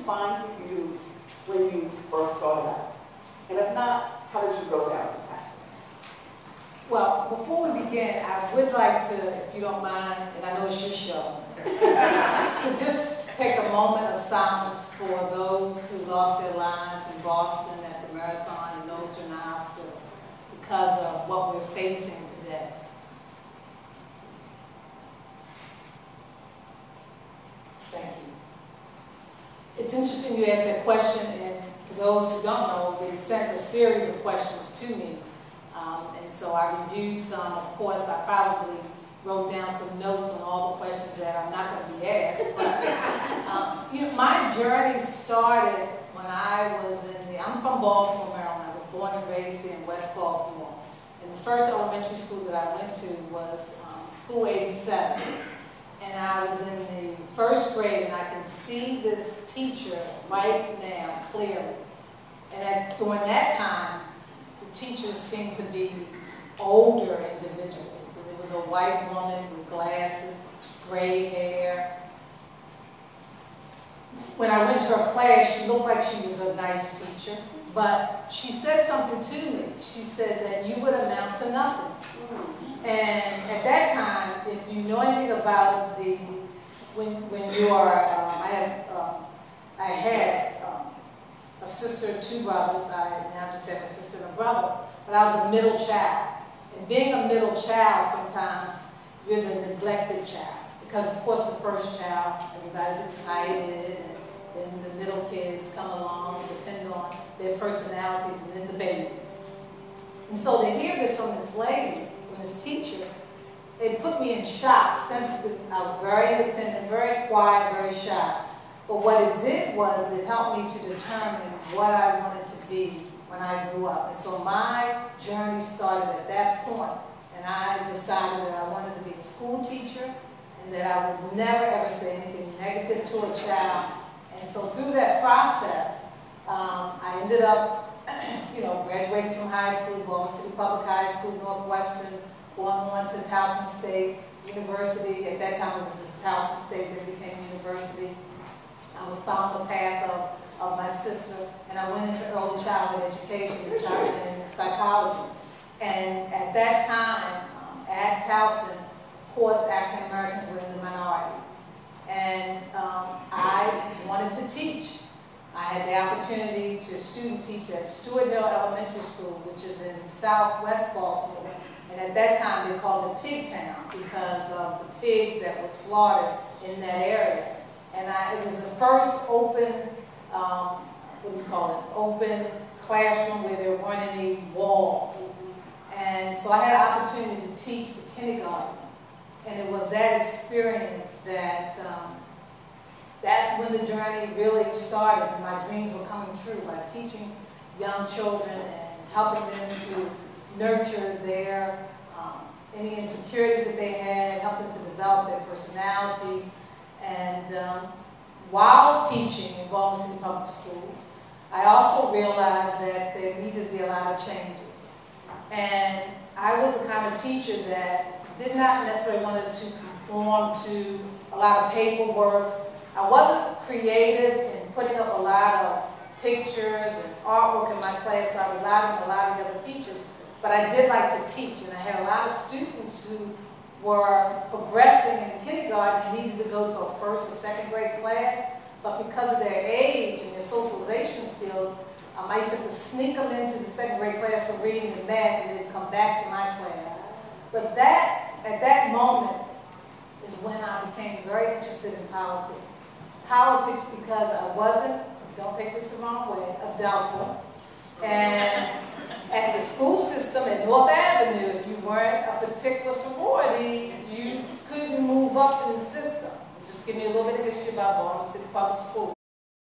define for you when you first started out? And if not, how did you go down this path? Well, before we begin, I would like to, if you don't mind, and I know it's your show, to just take a moment of silence for those who lost their lives in Boston at the marathon and those who are in the hospital because of what we're facing today. Thank you. It's interesting you asked that question, and for those who don't know, they sent a series of questions to me. And so I reviewed some. Of course, I probably wrote down some notes on all the questions that I'm not going to be asked. But you know, my journey started when I was I'm from Baltimore, Maryland. I was born and raised in West Baltimore. And the first elementary school that I went to was School 87. And I was in the first grade, and I can see this teacher right now clearly. And during that time, the teachers seemed to be older individuals. And there was a white woman with glasses, gray hair. When I went to her class, she looked like she was a nice teacher, but she said something to me. She said that you would amount to nothing. And at that time, if you know anything about when you are, I had a sister and two brothers. I now just have a sister and a brother, but I was a middle child. And being a middle child, sometimes you're the neglected child. Because of course the first child, everybody's excited, and then the middle kids come along and depend on their personalities, and then the baby. And so to hear this from this lady, from this teacher, it put me in shock. Since I was very independent, very quiet, very shy. But what it did was it helped me to determine what I wanted to be when I grew up. And so my journey started at that point, and I decided that I wanted to be a school teacher and that I would never ever say anything negative to a child. And so through that process, I ended up graduating from high school, Baltimore City Public High School, Northwestern, going on to Towson State University. At that time it was just Towson State, then became university. I was following the path of my sister, and I went into early childhood education and psychology. And at that time, at Towson, of course, African Americans were in the minority. And I wanted to teach. I had the opportunity to student teach at Stewart Hill Elementary School, which is in southwest Baltimore. And at that time, they called it Pig Town because of the pigs that were slaughtered in that area. And it was the first open, open classroom where there weren't any walls. And so I had an opportunity to teach the kindergarten. And it was that experience that, that's when the journey really started, and my dreams were coming true by teaching young children and helping them to nurture their, any insecurities that they had, help them to develop their personalities. And while teaching in Baltimore City Public School, I also realized that there needed to be a lot of changes. And I was the kind of teacher that did not necessarily want to conform to a lot of paperwork. I wasn't creative in putting up a lot of pictures and artwork in my class, so I relied on a lot of the other teachers. But I did like to teach, and I had a lot of students who were progressing in kindergarten and needed to go to a first or second grade class, but because of their age and their socialization skills, I used to have to sneak them into the second grade class for reading and math and then come back to my class. But at that moment is when I became very interested in politics. Politics because I wasn't, don't take this the wrong way, a Delta. And at the school system at North Avenue, if you weren't a particular sorority, you couldn't move up in the system. Just give me a little bit of history about Baltimore City Public School.